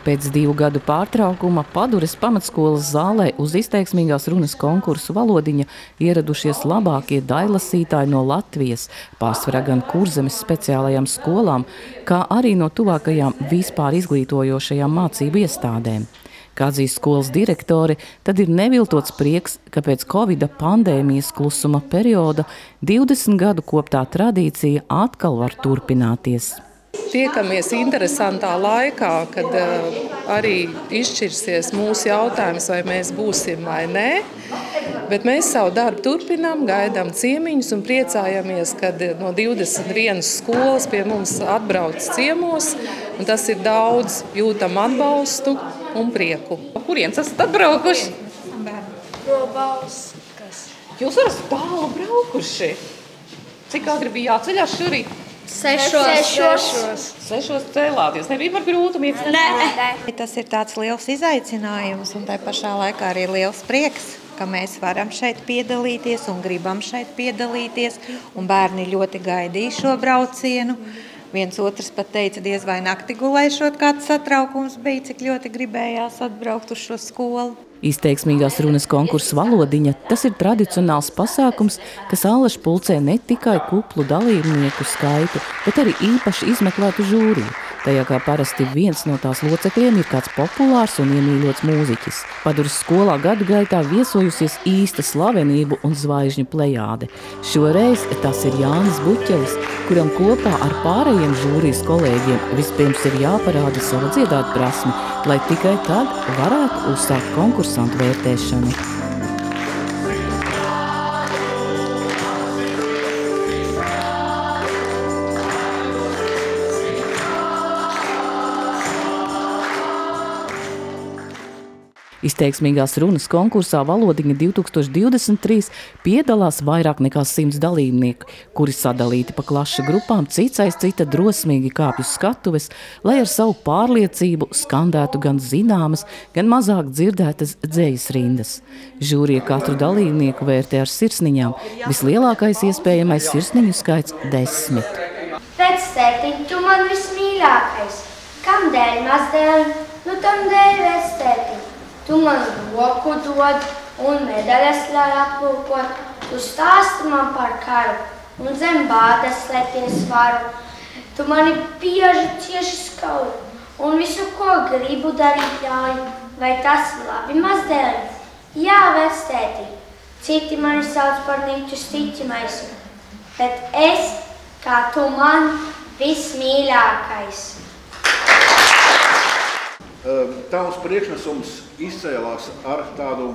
Pēc 2 gadu pārtraukuma Padures pamatskolas zālē uz izteiksmīgās runas konkursu Valodiņa ieradušies labākie dailasītāji no Latvijas, pārsvarā gan Kurzemes speciālajām skolām, kā arī no tuvākajām vispār izglītojošajām mācību iestādēm. Kā atzīst skolas direktori, tad ir neviltots prieks, ka pēc Covida pandēmijas klusuma perioda 20 gadu koptā tradīcija atkal var turpināties. Tiekamies interesantā laikā, kad arī izšķirsies mūsu jautājums, vai mēs būsim vai nē. Bet mēs savu darbu turpinām, gaidām ciemiņus un priecājamies, kad no 21 skolas pie mums atbrauc ciemos. Un tas ir daudz, jūtam atbalstu un prieku. Kurienes esat atbraukuši? No Bauskas. Jūs esat tālu braukuši? Cik agri bija jāceļās šurīt? 6. 6 cēlāties. Nebija par grūtu miegs? Nē. Tas ir tāds liels izaicinājums un tai pašā laikā arī liels prieks, ka mēs varam šeit piedalīties un gribam šeit piedalīties. Un bērni ļoti gaidīja šo braucienu. Viens otrs pat teica, diez vai nakti gulēšot, kāds satraukums bija, cik ļoti gribējās atbraukt uz šo skolu. Izteiksmīgās runas konkursa Valodiņa – tas ir tradicionāls pasākums, kas allaž pulcē ne tikai kuplu dalībnieku skaitu, bet arī īpaši izmeklētu žūriju. Tajā kā parasti viens no tās locekļiem ir kāds populārs un iemīļots mūziķis. Padures skolā gadu gaitā viesojusies īsta slavenību un zvaigžņu plejāde. Šoreiz tas ir Jānis Buķelis, kuram kopā ar pārējiem žūrijas kolēģiem vispirms ir jāparāda sava dziedāt prasmi, lai tikai tad varētu uzsākt konkursantu vērtēšanu. Izteiksmīgās runas konkursā Valodiņa 2023 piedalās vairāk nekā 100 dalībnieku, kuri sadalīti pa klašu grupām, cits aiz cita drosmīgi kāpj uz skatuves, lai ar savu pārliecību skandētu gan zināmas, gan mazāk dzirdētas dzejas rindas. Žūrija katru dalībnieku vērtē ar sirsniņām. Vislielākais iespējamais sirsniņu skaits 10. Vectētiņ, tu man vismīļākais. Kam dēļ mazdēļ? Nu tam dēļ vectētiņ. Tu man roku dod un medaļas ļauj aplūkot. Tu stāsti man par karu un zem bādas leties varu. Tu mani bieži cieši skaudi un visu, ko gribu darīt ļauj. Vai tas ir labi, mazdēliņ? Jā, vectētiņ. Citi mani sauc par niķu stiķimaisu, bet es, kā tu man, vismīļākais. Tavs priekšnesums izcēlās ar tādu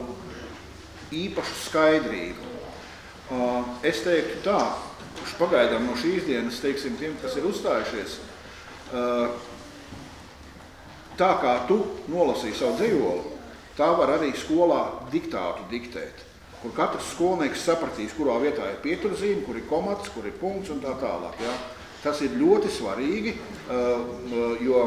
īpašu skaidrību. Es teiktu tā, kurš pagaidām no šīs dienas, teiksim, tiem, kas ir uzstājušies, tā kā tu nolasīji savu dzejoli, tā var arī skolā diktātu diktēt, kur katrs skolnieks sapratīs, kurā vietā ir pieturzīme, kur ir komats, kur ir punkts un tā tālāk. Ja? Tas ir ļoti svarīgi, jo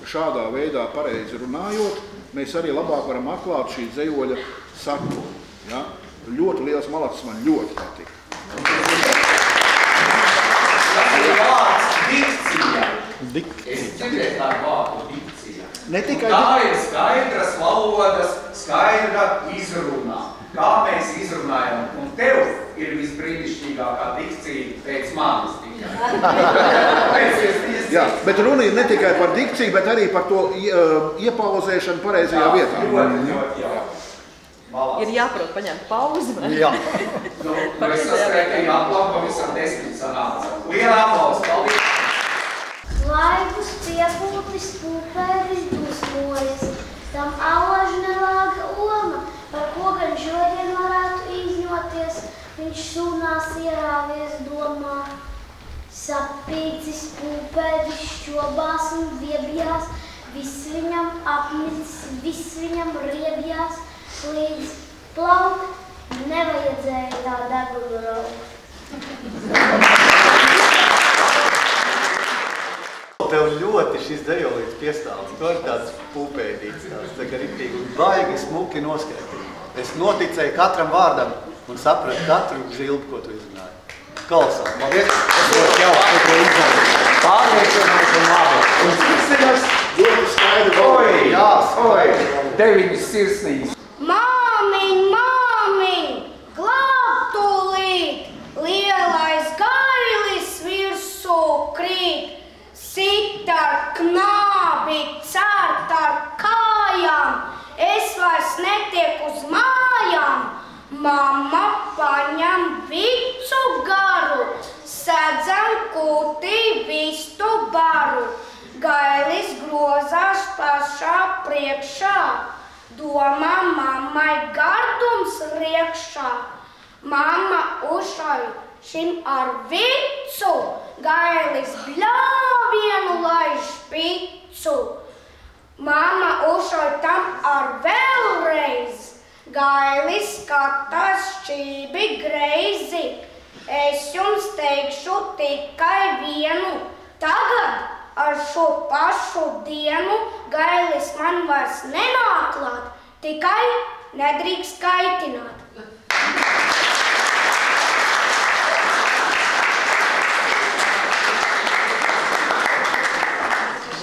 šādā veidā pareizi runājot, mēs arī labāk varam atklāt šī dzejoļa saturu. Ja? Ļoti liels malacis, man ļoti patika. Tas ir vārds dikcija. Es dzirdēju tādu vārdu dikcija. Tā ir skaidras valodas, skaidra izrunā. Kā mēs izrunājam, un tev ir visbrīnišķīgākā dikcija pēc manis tikai. Jā, bet runa ir ne tikai par dikciju, bet arī par to iepauzēšanu pareizajā vietā. Jā. Ir jāprot paņemt pauzi, vai? Jā. Es saskaitīju aplavu, pavisam 10 sanāca. Liela aplausa, paldies! Laikus piepūtis, pūpēris dusmojas, tam allaž nelāga oma, par ko gan šodien varētu izņoties, viņš sūnās ierāvies domā. Sapīcis, pūpēdis, šķobās un viebjās, viss viņam apmicis, viss viņam riebjās, līdz plaukt nevajadzēja tā degunu raukt. Tev ļoti šis dzejolīts piestāvs, tu arī tāds pūpēdīts, tā kā riktīgi baigi smuki noskaitīt. Es noticēju katram vārdam un sapratu katru zilbu, ko tu izrunāji. Kolosāli. Paldies! Es ļoti jauki, ko izrunāju. Pārliecināts un labi. Un izceļas ļoti skaidri. Jā, deviņas sirsnīs. Māmiņ, māmiņ, glāb tūlīt, lielais gailis virsū krīt, sit ar knābi, cērt ar kājām, es vairs netiek uz mājām. Mamma paņem vicu garu, sēdzam kūtī vistu baru, gailis grozās pašā priekšā, domā mammai gardums riekšā. Mamma ušai šim ar vicu, gailis bļāvienu laiž picu. Mamma ušai tam ar vēlreiz, gailis skatās šķībi greizi. Es jums teikšu tikai vienu, tagad ar šo pašu dienu gailis man vairs nenāk klāt, tikai nedrīkst kaitināt.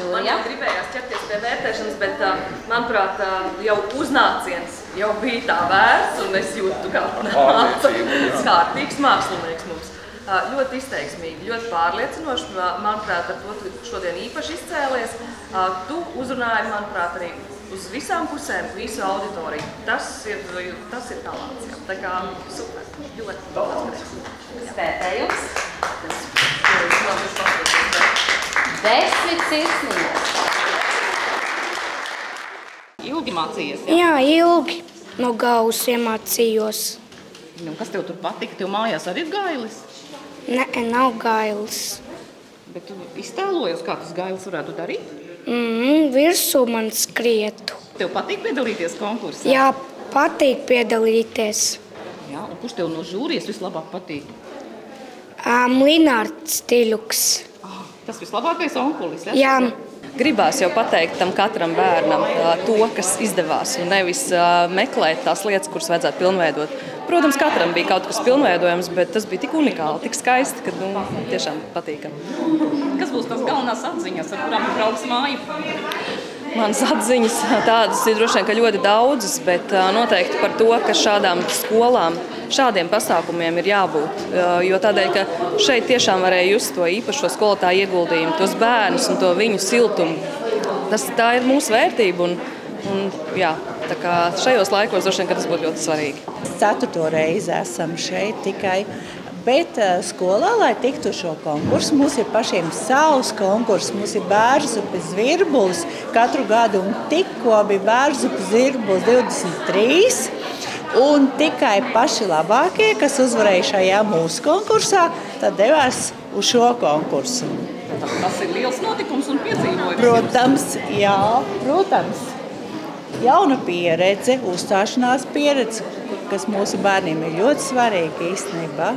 Man jau gribējās ķerties pie vērtēšanas, bet, manuprāt, jau uznāciens jau bija tā vērts, un es jūtu, kā nāca kārtīgs mākslinieks mums. Ļoti izteiksmīgi, ļoti pārliecinoši, manuprāt, ar to tu šodien īpaši izcēlies. Tu uzrunāji, manuprāt, arī uz visām pusēm, visu auditoriju. Tas ir talants, jā. Tā kā super, ļoti paldies. Pētējums. 10 sirsnības. Ilgi mācījies, jā? Jā, ilgi. No galvas iemācījos. Kas tev tur patika? Tev mājās arī ir gailis? Nē, nav gailis. Bet tu iztēlojies, kā tas gailis varētu darīt? Virsū man skrietu. Tev patīk piedalīties konkursā? Jā, patīk piedalīties. Jā, un kurš tev no žūrijas vislabāk patīk? Linārds Tiļuks. Tas vislabākais onkulis, ja? Jā. Gribās jau pateikt tam katram bērnam to, kas izdevās, un nevis meklēt tās lietas, kuras vajadzētu pilnveidot. Protams, katram bija kaut kas pilnveidojams, bet tas bija tik unikāli, tik skaisti, ka tiešām patīkami. Kas būs tās galvenās atziņas, ar kurām tu brauks māju? Manas atziņas tādas ir droši vien, ka ļoti daudzas, bet noteikti par to, ka šādām skolām, šādiem pasākumiem ir jābūt. Jo tādēļ, ka šeit tiešām varēja just to īpašo skolotāju ieguldījumu, tos bērnus un to viņu siltumu. Tā ir mūsu vērtība un jā, tā kā šajos laikos droši vien, ka tas būtu ļoti svarīgi. 4. reizi esam šeit tikai. Bet skolā, lai tiktu šo konkursu, mums ir pašiem savs konkurss. Mums ir Bērzupes zvirbulis katru gadu, un tikko bija Bērzupes zvirbulis 23. Un tikai paši labākie, kas uzvarēja šajā mūsu konkursā, tad devās uz šo konkursu. Tas ir liels notikums un piedzīvojums. Protams, jā, protams. Jauna pieredze, uzstāšanās pieredze, kas mūsu bērniem ir ļoti svarīga īstenībā.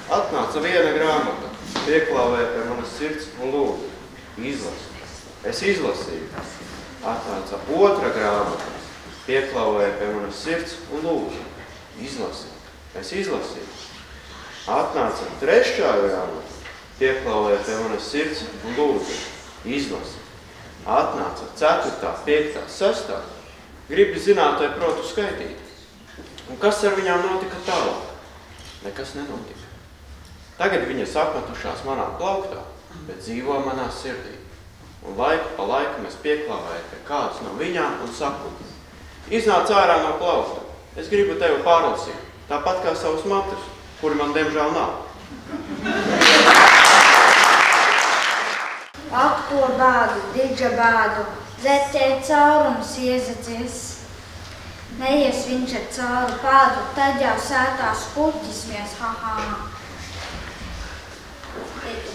Atnāca viena grāmata, pieklāvēja pie manas sirds un lūdzu, izlasi. Es izlasīju. Atnāca otra grāmata, pieklāvēja pie manas sirds un lūdzu, izlasi. Es izlasīju. Atnāca trešā grāmata, pieklāvēja pie manas sirds un lūdzu, izlasi. Atnāca 4., 5., 6. Gribi zināt, vai protu skaitīt. Un kas ar viņām notika tālāk? Nekas nenotika. Tagad viņas apmetušās manā plauktā, bet dzīvo manā sirdī. Un laiku pa laikam es pieklāvēju pie kādas no viņām un saku, iznāc ārā no plaukta, es gribu tevi pārlasīt, tāpat kā savus matus, kuri man diemžēl nav. Apko bādu, diģa bādu, zetē caurums iezadzies. Neies viņš ar cauru pādu, tad jau sētās kuķismies, ha-ha.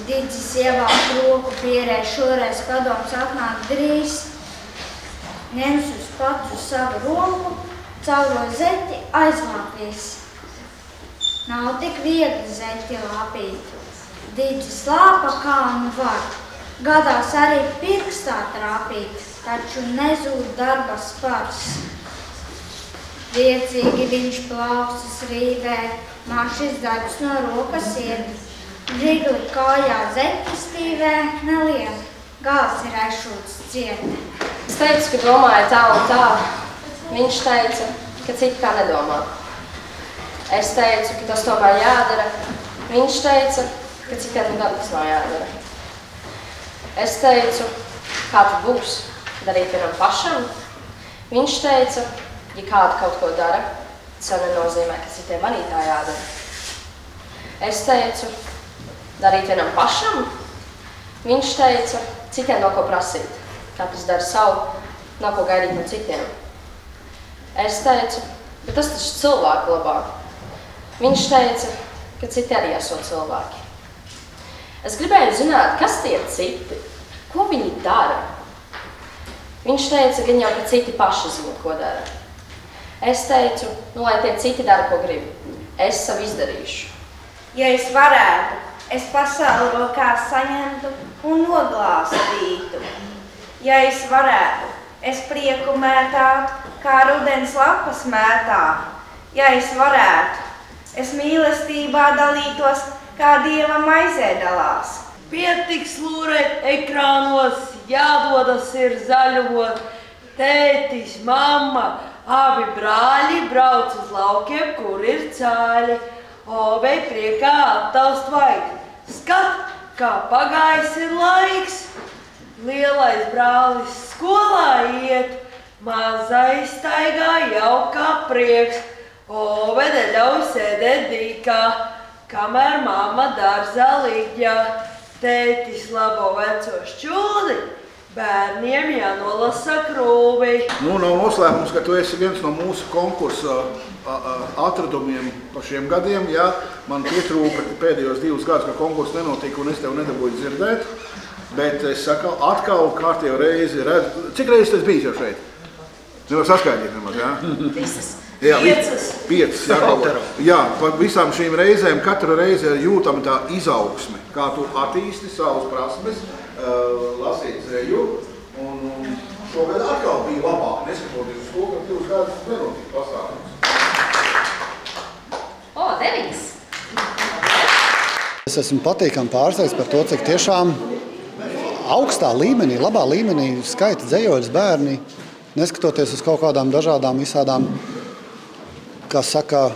Diģis ievāk roku pierē, šoreiz padoms atnāk drīz. ņems uz pats uz savu roku, cauro zeti aizlāpies. Nav tik viegli zeti lāpīt. Dīdži slāpa kā nu var. Gadās arī pirkstā trāpīt, taču nezūd darba spars. Priecīgi viņš plausas rīvē, mašas daļas no rokas iet. Žigli kājā zeti stīvē nelien, gals ir aizšūts ciet. Es teicu, ka domāju tā un tā. Viņš teica, ka citi tā nedomā. Es teicu, ka tas tomēr jādara. Viņš teica, ka citiem gan tas nav jādara. Es teicu, kā tad būs darīt vienam pašam. Viņš teica, ja kādu kaut ko dara, tas nenozīmē, ka citiem arī tā jādara. Es teicu, darīt vienam pašam. Viņš teica, citiem nav ko prasīt. Katrs dara savu, nav ko gaidīt no citiem. Es teicu, bet tas taču cilvēku labā. Viņš teica, ka citi arī esot cilvēki. Es gribēju zināt, kas tie citi, ko viņi dara. Viņš teica, gan jau, ka citi paši zina, ko dara. Es teicu, nu, lai tie citi dara, ko grib. Es savu izdarīšu. Ja es varētu, es pasauli rokās saņemtu un noglāstītu. Ja es varētu, es prieku mētātu, kā rudens lapas mētā. Ja es varētu, es mīlestībā dalītos, kā Dieva maizē dalās. Pietiks lūrēt ekrānos, jādodas ir zaļumot. Tētis, mamma, abi brāļi brauc uz laukiem, kur ir cāļi. Obei priekā attalst vajag. Skat, kā pagājis ir laiks. Lielais brālis skolā iet, mazais staigā jau kā prieks. Ove neļauj sēdēt dīkā, kamēr mamma dārzā līģā. Tētis labo veco šķūdi, bērniem jānolasa krūvi. Nu, nav noslēpums, ka tu esi viens no mūsu konkursa atradumiem pa šiem gadiem. Jā, man pietrūka pēdējos 2 gadus, ka konkurss nenotika un es tev nedabūju dzirdēt. Bet es saku, atkal kārtējo reizi redzu. Cik reizes tas bijis jau šeit? Nevar saskaidīt nemaz, jā? Visas. Jā, 5. 5, jā, pa visām šīm reizēm katru reizi jūtam tā izaugsme, kā tu attīsti savus prasmes, lasīt zeju, un šogad atkal bija labāk, neskatoties uz to, ka 2 gadus nenotika pasākums. O, 9. Es esmu patīkami pārsteigts par to, cik tiešām augstā līmenī, labā līmenī skaita dzejoļus bērni, neskatoties uz kaut kādām dažādām visādām, kā saka,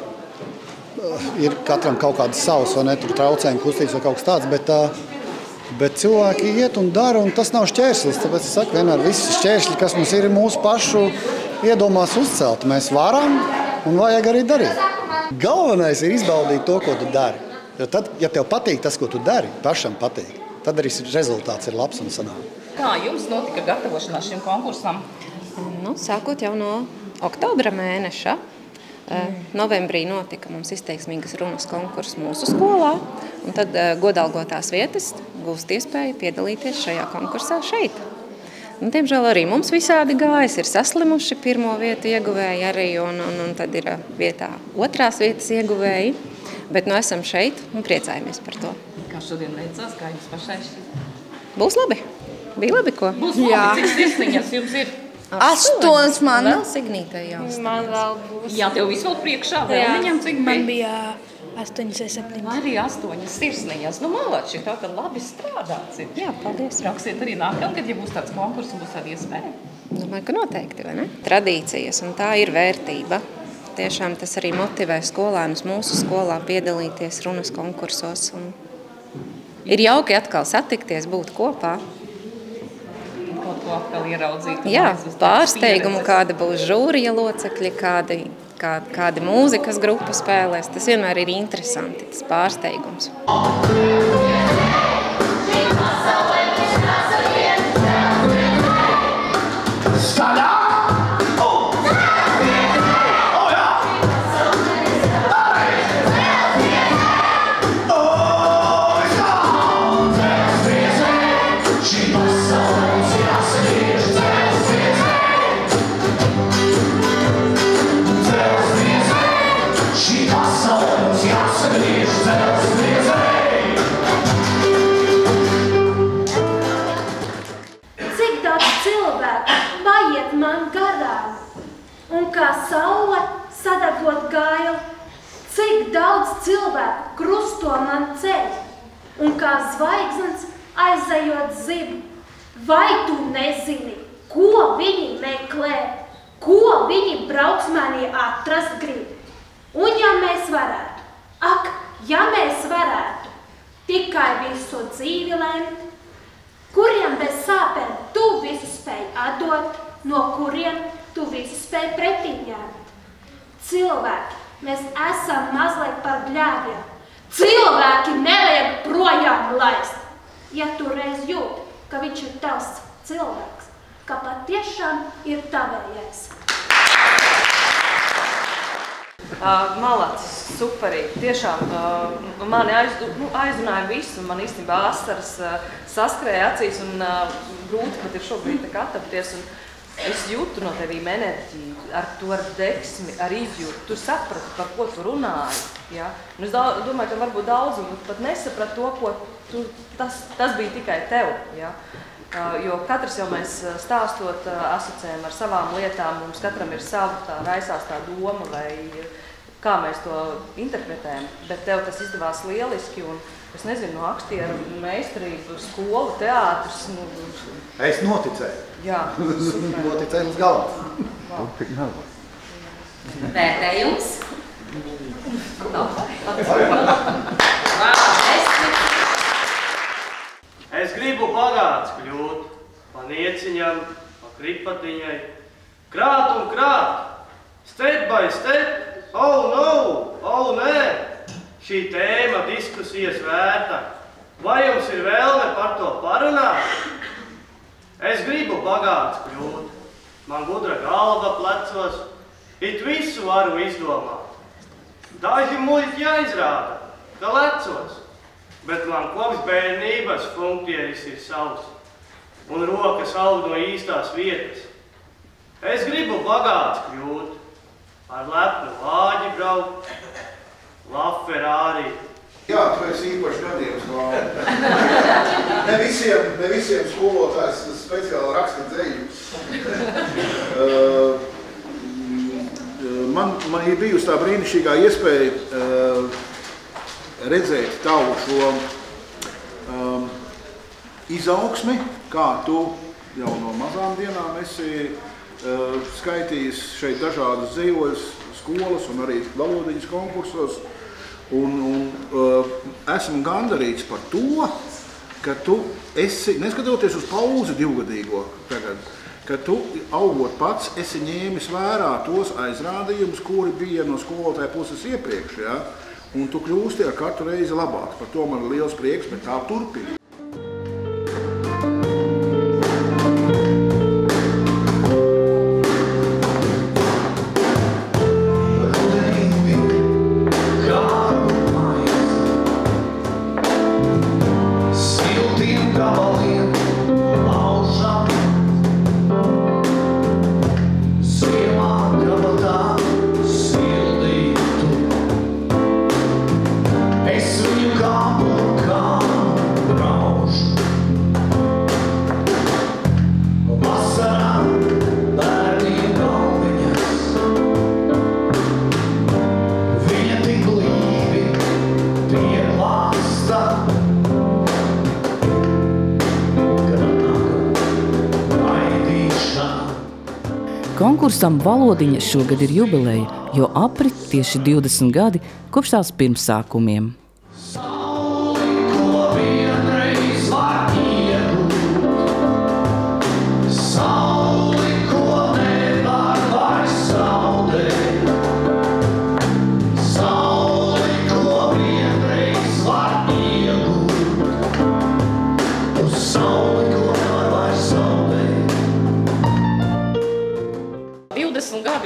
ir katram kaut kādas savas, vai ne, tur traucējumi, kustības vai kaut kas tāds, bet cilvēki iet un dara, un tas nav šķērslis. Tāpēc es saku, vienmēr visi šķēršļi, kas mums ir mūsu pašu iedomās uzcelt. Mēs varam un vajag arī darīt. Galvenais ir izbaudīt to, ko tu dari. Jo tad, ja tev patīk tas, ko tu dari, pašam patīk, tad arī rezultāts ir labs un sanāk. Kā jums notika gatavošanās šim konkursam? Nu, sākot jau no oktobra mēneša. Novembrī notika mums izteiksmīgas runas konkurss mūsu skolā, un tad godalgotās vietas gūst iespēju piedalīties šajā konkursā šeit. Un, diemžēl arī mums visādi gājas, ir saslimuši 1. vietu ieguvēji arī, un tad ir vietā 2. vietas ieguvēji, bet nu esam šeit un priecājamies par to. Kā šodien veicās, kā jums pašai šķiet? Būs labi. Bija labi, ko? Būs labi, cik sirsniņas jums ir? 8 man. Vēl Signītai jāstājas. Man vēl būs. Jā, tev visu vēl priekšā, vēl viņam cik bija? Man bija 8 vai 7. Arī 8 sirsniņas. Nu, malāči, tā tad labi strādāts ir. Jā, paldies. Brauksiet arī nākamgad, ja būs tāds konkurss un būs tāda iespēja? Domāju, ka noteikti, vai ne? Tradīcijas, un tā ir vērtība. Tiešām tas arī motivē skolēnus mūsu skolā piedalīties runas konkursos. Un ir jauki atkal satikties, būt kopā. Kaut ko atkal ieraudzīt. Jā, pārsteigumu, kāda būs žūrija locekļi, kādi mūzikas grupa spēlēs. Tas vienmēr ir interesanti, tas pārsteigums. man garām. Un kā saule sadegot gailu, cik daudz cilvēku krusto man ceļu. Un kā zvaigznes aizejot zibu, vai tu nezini, ko viņi meklē, ko viņi brauksmēnī atrast grib? Un ja mēs varētu, ja mēs varētu tikai visu dzīvi lemt, kuriem bez sāpēm tu visu spēj atdot, no kuriem tu visu spēj pretim ņemt. Cilvēki, mēs esam mazliet par bļāviem. Cilvēki nevajag projām laist. Ja tu reiz jūti, ka viņš ir tavs cilvēks, ka patiešām ir tavējais. Malacis, superīgi. Tiešām mani aizrunāja visu. Man īstenībā asaras saskrēja acīs un grūti pat ir šobrīd atapties. Es jūtu no tevīm enerģiju, ar deksmi, ar izjūtu. Tu saprati, par ko tu runāji. Ja? Es domāju, ka varbūt daudz pat nesaprata to, ko tas bija tikai tev. Ja? Jo katrs jau mēs stāstot asociējam ar savām lietām, mums katram ir sava raisās tā doma vai kā mēs to interpretējam, bet tev tas izdevās lieliski un es nezinu, no aktieru meistarību, skolu, teātris. Es noticēju. Jā, super. Noticēju līdz galam. Vērtējums? Es gribu bagāts kļūt, pa nieciņam, pa kripatiņai, krāt un krāt, step by step, oh no, oh nē, šī tēma diskusijas vērta, vai jums ir vēlme par to parunāt? Es gribu bagāts kļūt, man gudra galva plecos, it visu varu izdomāt. Daži muļķi aizrāda, ka lecos. Bet man kopš bērnības funkcijas ir savs, un rokas aug no īstās vietas. Es gribu bagāts kļūt, ar lepnu vāģi braukt, Ferrari. Jā, tu esi īpaši gadījums, Valdi. Ne visiem skolotājs speciāli raksta dzeļu. Man ir bijusi tā brīnišķīgā iespēja redzēt tavu šo izaugsmi, kā tu jau no mazām dienām esi skaitījis šeit dažādas dzīvojas skolas un arī valodiņas konkursos. Esmu gandarīts par to, ka tu esi, neskatoties uz pauzi divgadīgo tagad, ka tu, augot pats, esi ņēmis vērā tos aizrādījumus, kuri bija no skolotāja puses iepriekš, ja? Un tu kļūsti ar katru reizi labāk. Par to man ir liels prieks, bet tā turpina. Konkursam Valodiņa šogad ir jubileja, jo aprit tieši 20 gadi kopš tās pirmsākumiem.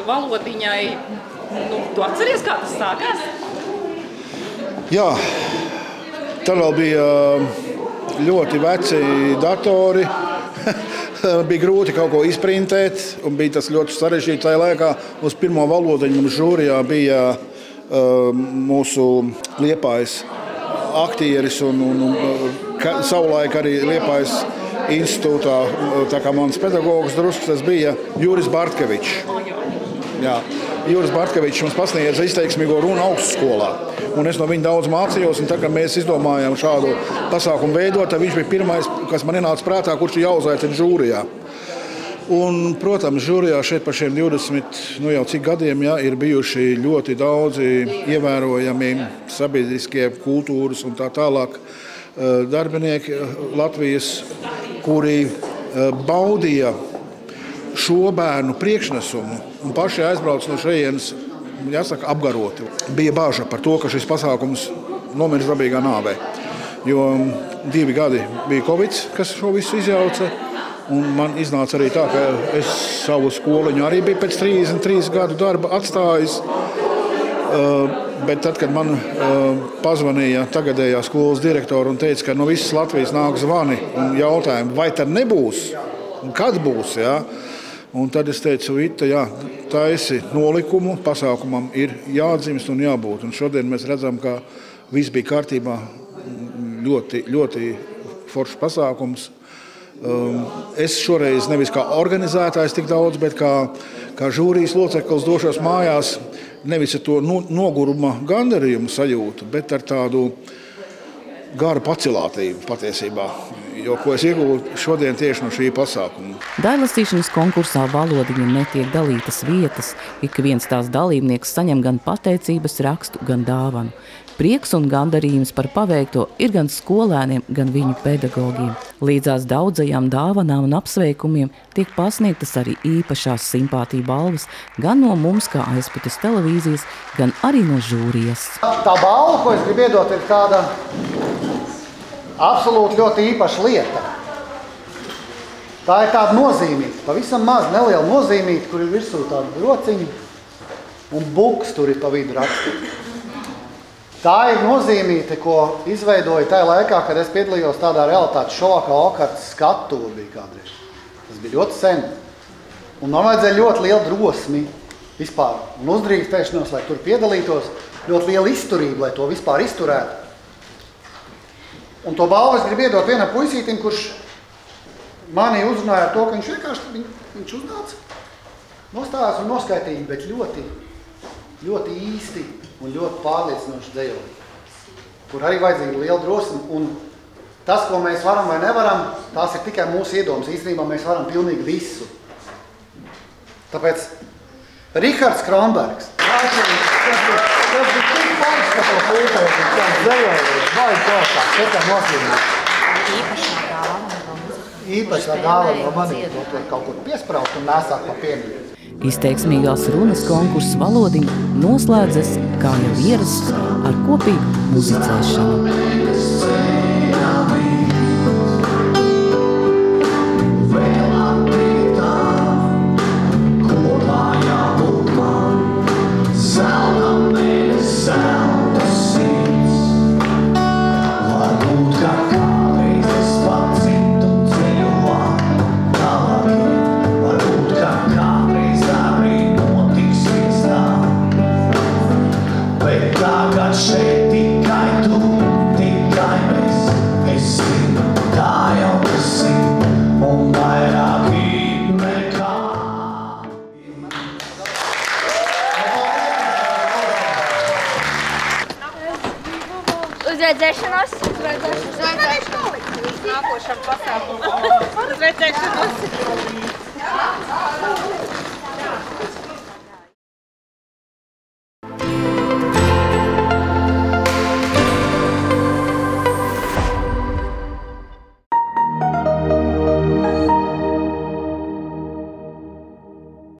Valodiņai, tu atceries, kā tas sākās? Jā, tad vēl bija ļoti veci datori, bija grūti kaut ko izprintēt, un bija tas ļoti sarežģīti tajā laikā. Uz pirmo Valodiņu mums žūrijā bija mūsu Liepājas aktieris un savulaik arī Liepājas institūtā, tā kā mans pedagogs drusku, tas bija Juris Bartkevičs. Jā. Juris Bartkevičs mums pasniedza izteiksmīgo runu augstskolā. Un es no viņa daudz mācījos, un tā kā mēs izdomājām šādu pasākumu veidot, tad viņš bija pirmais, kas man ienāca prātā, kurš ir jāuzaicina žūrijā. Un, protams, žūrijā šeit par šiem 20, jau cik gadiem, ir bijuši ļoti daudzi ievērojami sabiedriskie, kultūras un tā tālāk darbinieki Latvijas, kuri baudīja šo bērnu priekšnesumu un paši aizbrauc no šejienes, jāsaka, apgaroti. Bija bāža par to, ka šis pasākums nomirs dabīgā nāvē, jo 2 gadi bija Covid, kas šo visu izjauca. Un man iznāca arī tā, ka es savu skoliņu arī biju pēc 33 gadu darba atstājis. Bet tad, kad man pazvanīja tagadējā skolas direktora un teica, ka no visas Latvijas nāk zvani un jautājumi, vai tad nebūs un kad būs, un tad es teicu, Vita, taisi nolikumu, pasākumam ir jāatdzimst un jābūt. Un šodien mēs redzam, ka viss bija kārtībā, ļoti, ļoti foršs pasākums. Es šoreiz nevis kā organizētājs tik daudz, bet kā žūrijas loceklis došos mājās nevis ar to noguruma gandarījumu sajūtu, bet ar tādu garu pacilātību patiesībā, ko es iegūtu šodien tieši no šī pasākuma. Daļlasīšanas konkursā Valodiņa netiek dalītas vietas, ik viens tās dalībnieks saņem gan pateicības rakstu, gan dāvanu. Prieks un gandarījums par paveikto ir gan skolēniem, gan viņu pedagogiem. Līdzās daudzajām dāvanām un apsveikumiem tiek pasniegtas arī īpašās simpātiju balvas gan no mums kā Aizputes televīzijas, gan arī no žūrijas. Tā balva, ko es gribu iedot, ir tāda absolūti ļoti īpaša lieta. Tā ir tāda nozīmīta, pavisam maz neliela nozīmīta, kur ir virsū tāda rociņa un buks tur ir pa vidu rakstīta. Tā ir nozīmīte, ko izveidoja tajā laikā, kad es piedalījos tādā realitātes šovā, kā Okartas skatuve bija kādreiz. Tas bija ļoti sen. Un man vajadzēja ļoti liela drosmi vispār un uzdrīkstēšanos, lai tur piedalītos, ļoti liela izturība, lai to vispār izturētu. Un to balvu es gribu iedot vienam puisītim, kurš mani uzrunāja ar to, ka viņš vienkārši viņš uznāca, nostājās un noskaitīja, bet ļoti, ļoti īsti un ļoti pārliecinoši dzejoli, kur arī vajadzīga liela drosme. Un tas, ko mēs varam vai nevaram, tās ir tikai mūsu iedomas. Īstenībā mēs varam pilnīgi visu. Tāpēc Rihards Kronbergs. Tas bija tik pāris, ka to pūtēt, kāds dzejoli, vajag kopā, tā nozīmē. Īpašā dāvana no maniem, to kaut kur piespraut un nesāk pa piemiņu. Izteiksmīgās runas konkurss Valodiņa noslēdzas, kā jau ierasts, ar kopīgu muzicēšanu. Uzredzēšanos. Nākošam pasākumam. Uzredzēšanos.